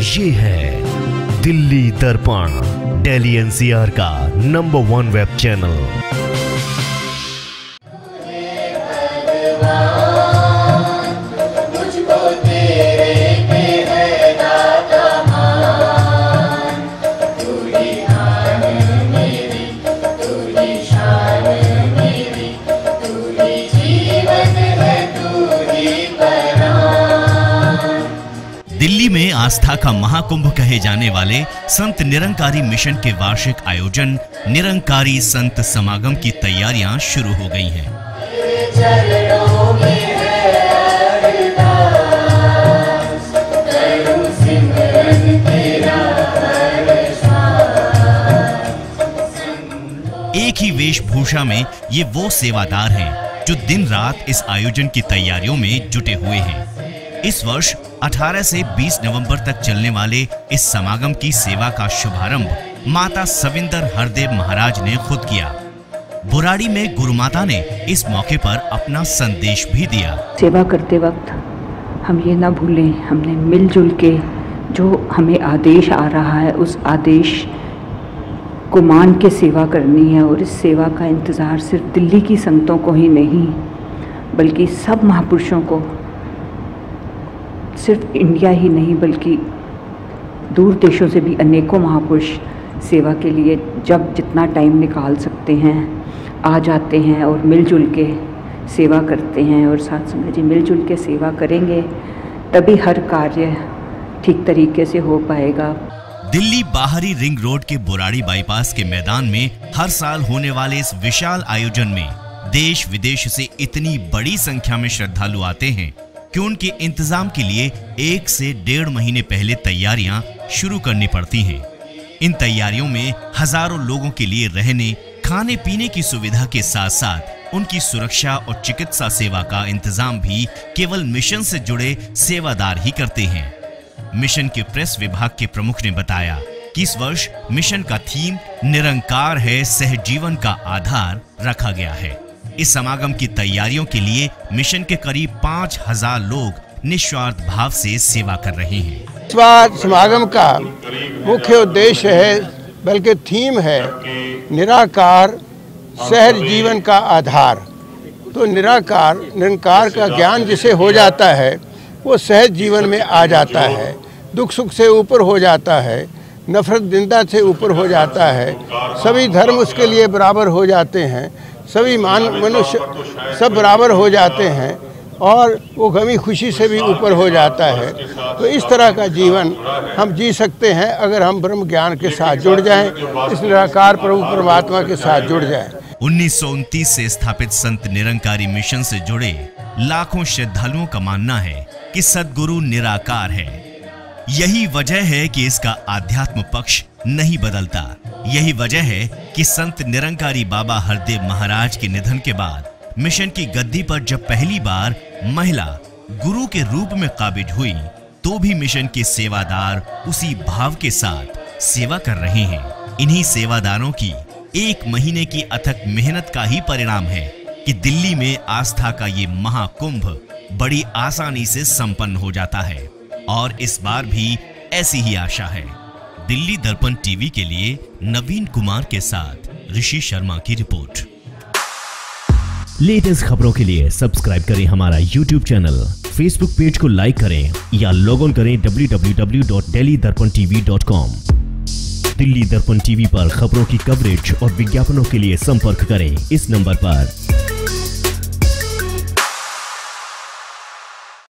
ये है दिल्ली दर्पण, दिल्ली एनसीआर का नंबर 1 वेब चैनल। दिल्ली में आस्था का महाकुंभ कहे जाने वाले संत निरंकारी मिशन के वार्षिक आयोजन निरंकारी संत समागम की तैयारियां शुरू हो गई हैं। एक ही वेशभूषा में ये वो सेवादार हैं जो दिन रात इस आयोजन की तैयारियों में जुटे हुए हैं। इस वर्ष 18 से 20 नवंबर तक चलने वाले इस समागम की सेवा का शुभारंभ माता सविंदर हरदेव महाराज ने खुद किया। बुराड़ी में गुरु माता ने इस मौके पर अपना संदेश भी दिया। सेवा करते वक्त हम ये ना भूलें, हमने मिलजुल के जो हमें आदेश आ रहा है उस आदेश को मान के सेवा करनी है। और इस सेवा का इंतज़ार सिर्फ दिल्ली की संगतों को ही नहीं बल्कि सब महापुरुषों को, सिर्फ इंडिया ही नहीं बल्कि दूर देशों से भी अनेकों महापुरुष सेवा के लिए जब जितना टाइम निकाल सकते हैं आ जाते हैं और मिलजुल के सेवा करते हैं। और साथ संगत जी मिलजुल के सेवा करेंगे तभी हर कार्य ठीक तरीके से हो पाएगा। दिल्ली बाहरी रिंग रोड के बुराड़ी बाईपास के मैदान में हर साल होने वाले इस विशाल आयोजन में देश विदेश से इतनी बड़ी संख्या में श्रद्धालु आते हैं कि उनके इंतजाम के लिए 1 से 1.5 महीने पहले तैयारियां शुरू करनी पड़ती हैं। इन तैयारियों में हजारों लोगों के लिए रहने, खाने पीने की सुविधा के साथ साथ उनकी सुरक्षा और चिकित्सा सेवा का इंतजाम भी केवल मिशन से जुड़े सेवादार ही करते हैं। मिशन के प्रेस विभाग के प्रमुख ने बताया कि इस वर्ष मिशन का थीम निरंकार है, सहजीवन का आधार रखा गया है। इस समागम की तैयारियों के लिए मिशन के करीब 5000 लोग निस्वार्थ भाव से सेवा कर रहे हैं। इस बार समागम का मुख्य उद्देश्य है बल्कि थीम है निराकार सहज जीवन का आधार। तो निरंकार का ज्ञान जिसे हो जाता है वो सहज जीवन में आ जाता है, दुख सुख से ऊपर हो जाता है, नफरत निंदा से ऊपर हो जाता है, सभी धर्म उसके लिए बराबर हो जाते हैं, सभी मनुष्य सब बराबर हो जाते हैं और वो गमी खुशी से भी ऊपर हो जाता है। तो इस तरह का जीवन हम जी सकते हैं अगर हम ब्रह्म ज्ञान के साथ जुड़ जाएं, इस निराकार प्रभु परमात्मा के साथ जुड़ जाएं। 1929 से स्थापित संत निरंकारी मिशन से जुड़े लाखों श्रद्धालुओं का मानना है कि सद्गुरु निराकार है। यही वजह है कि इसका आध्यात्म पक्ष नहीं बदलता। यही वजह है कि संत निरंकारी बाबा हरदेव महाराज के निधन के बाद मिशन की गद्दी पर जब पहली बार महिला गुरु के रूप में काबिज हुई तो भी मिशन के सेवादार उसी भाव के साथ सेवा कर रहे हैं। इन्हीं सेवादारों की 1 महीने की अथक मेहनत का ही परिणाम है कि दिल्ली में आस्था का ये महाकुंभ बड़ी आसानी से संपन्न हो जाता है और इस बार भी ऐसी ही आशा है। दिल्ली दर्पण टीवी के लिए नवीन कुमार के साथ ऋषि शर्मा की रिपोर्ट। लेटेस्ट खबरों के लिए सब्सक्राइब करें हमारा YouTube चैनल, Facebook पेज को लाइक करें या लॉग ऑन करें www.delhidarpantv.com। दिल्ली दर्पण टीवी पर खबरों की कवरेज और विज्ञापनों के लिए संपर्क करें इस नंबर पर।